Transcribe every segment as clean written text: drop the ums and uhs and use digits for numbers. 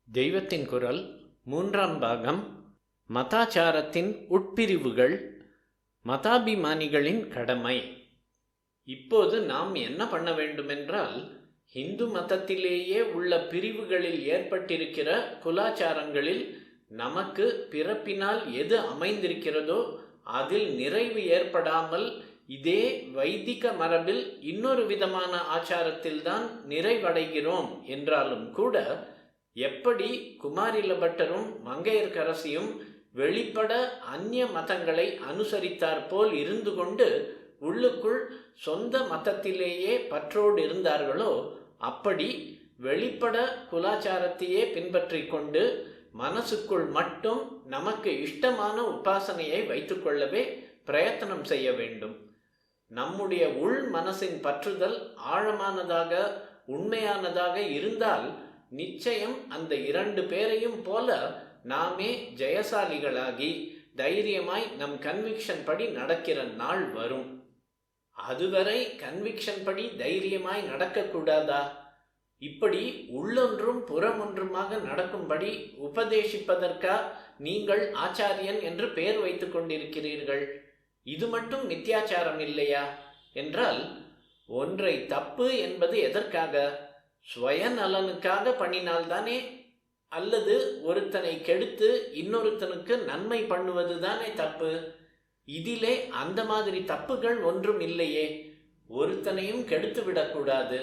தெய்வத்தின் குரல் மூன்றாம் பாகம். மதாச்சாரத்தின் உட்பிரிவுகள், மதாபிமானிகளின் கடமை. இப்போது நாம் என்ன பண்ண வேண்டுமென்றால், இந்து மதத்திலேயே உள்ள பிரிவுகளில் ஏற்பட்டிருக்கிற குலாச்சாரங்களில் நமக்கு பிறப்பினால் எது அமைந்திருக்கிறதோ அதில் நிறைவு ஏற்படாமல் இதே வைதிக மரபில் இன்னொரு விதமான ஆச்சாரத்தில்தான் நிறைவடைகிறோம் என்றாலும் கூட, எப்படி குமாரில பட்டரும் மங்கையர்க்கரசியும் வெளிப்பட அந்நிய மதங்களை அனுசரித்தாற்போல் இருந்து கொண்டு உள்ளுக்குள் சொந்த மதத்திலேயே பற்றோடு இருந்தார்களோ, அப்படி வெளிப்பட குலாச்சாரத்தையே பின்பற்றி கொண்டு மனசுக்குள் மட்டும் நமக்கு இஷ்டமான உபாசனையை வைத்துக்கொள்ளவே பிரயத்தனம் செய்ய வேண்டும். நம்முடைய உள் மனசின் பற்றுதல் ஆழமானதாக உண்மையானதாக இருந்தால் நிச்சயம் அந்த இரண்டு பேரையும் போல நாமே ஜெயசாலிகளாகி தைரியமாய் நம் கன்விக்ஷன் படி நடக்கிற நாள் வரும். அதுவரை கன்விக்ஷன் படி தைரியமாய் நடக்கக்கூடாதா? இப்படி உள்ளொன்றும் புறமொன்றுமாக நடக்கும்படி உபதேசிப்பதற்கா நீங்கள் ஆச்சாரியன் என்று பெயர் வைத்து கொண்டிருக்கிறீர்கள்? இது மட்டும் மித்தியாச்சாரம் இல்லையா என்றால், ஒன்றை தப்பு என்பது எதற்காக? சுயநலனுக்காக பண்ணினால்தானே? அல்லது ஒருத்தனை கெடுத்து இன்னொருத்தனுக்கு நன்மை பண்ணுவது தானே தப்பு? இதிலே அந்த மாதிரி தப்புகள் ஒன்றும் இல்லையே. ஒருத்தனையும் கெடுத்து விடக்கூடாது.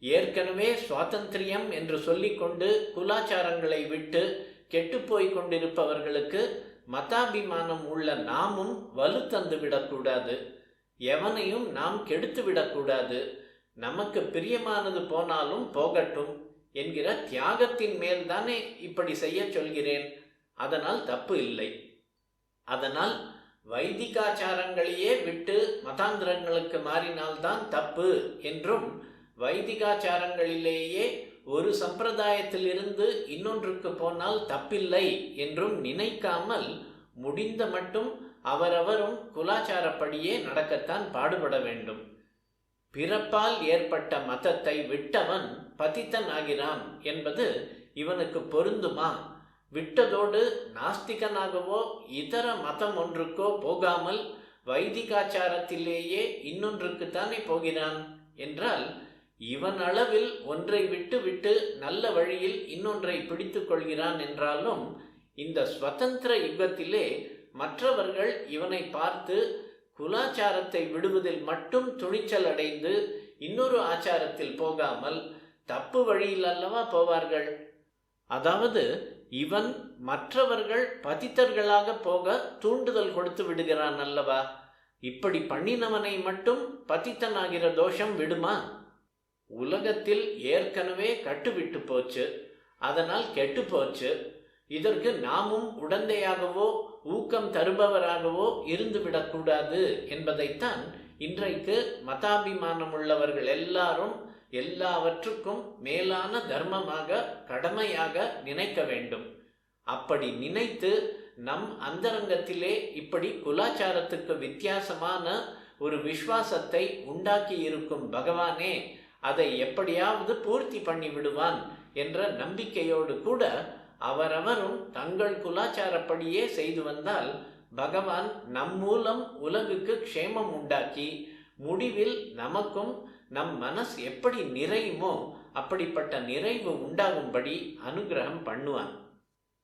ஏற்கனவே சுவாதந்திரியம் என்று சொல்லிக்கொண்டு குலாச்சாரங்களை விட்டு கெட்டுப்போய் கொண்டிருப்பவர்களுக்கு மதாபிமானம் உள்ள நாமும் வலு தந்து விடக்கூடாது. எவனையும் நாம் கெடுத்து விடக்கூடாது. நமக்கு பிரியமானது போனாலும் போகட்டும் என்கிற தியாகத்தின் மேல்தானே இப்படி செய்ய சொல்கிறேன். அதனால் தப்பு இல்லை. அதனால் வைதிகாச்சாரங்களையே விட்டு மதாந்திரங்களுக்கு மாறினால்தான் தப்பு என்றும், வைதிகாச்சாரங்களிலேயே ஒரு சம்பிரதாயத்திலிருந்து இன்னொன்றுக்கு போனால் தப்பில்லை என்றும் நினைக்காமல் முடிந்த மட்டும் அவரவரும் குலாச்சாரப்படியே நடக்கத்தான் பாடுபட வேண்டும். பிறப்பால் ஏற்பட்ட மதத்தை விட்டவன் பதித்தன் ஆகிறான் என்பது இவனுக்கு பொருந்துமா? விட்டதோடு நாஸ்திகனாகவோ இதர மதம் ஒன்றுக்கோ போகாமல் வைதிகாச்சாரத்திலேயே இன்னொன்றுக்குத்தானே போகிறான் என்றால், இவன் அளவில் ஒன்றை விட்டு விட்டு நல்ல வழியில் இன்னொன்றை பிடித்து கொள்கிறான் என்றாலும், இந்த ஸ்வதந்திர யுகத்திலே மற்றவர்கள் இவனை பார்த்து குலாச்சாரத்தை விடுவதில் மட்டும் துணிச்சல் அடைந்து இன்னொரு ஆச்சாரத்தில் போகாமல் தப்பு வழியில் அல்லவா போவார்கள். அதாவது இவன் மற்றவர்கள் பதித்தர்களாக போக தூண்டுதல் கொடுத்து விடுகிறான் அல்லவா? இப்படி பண்ணினவனை மட்டும் பதித்தனாகிற தோஷம் விடுமா? உலகத்தில் ஏற்கனவே கட்டுவிட்டு போச்சு, அதனால் கெட்டு போச்சு. இதற்கு நாமும் உடந்தையாகவோ ஊக்கம் தருபவராகவோ இருந்துவிடக்கூடாது என்பதைத்தான் இன்றைக்கு மதாபிமானம் உள்ளவர்கள் எல்லாரும் எல்லாவற்றுக்கும் மேலான தர்மமாக கடமையாக நினைக்க வேண்டும். அப்படி நினைத்து நம் அந்தரங்கத்திலே இப்படி குலாச்சாரத்துக்கு வித்தியாசமான ஒரு விசுவாசத்தை உண்டாக்கி இருக்கும் பகவானே அதை எப்படியாவது பூர்த்தி பண்ணி விடுவான் என்ற நம்பிக்கையோடு கூட அவரவரும் தங்கள் குலாச்சாரப்படியே செய்து வந்தால் பகவான் நம் மூலம் உலகுக்கு க்ஷேமம் உண்டாக்கி முடிவில் நமக்கும் நம் மனசு எப்படி நிறையுமோ அப்படிப்பட்ட நிறைவு உண்டாகும்படி அனுகிரகம் பண்ணுவான்.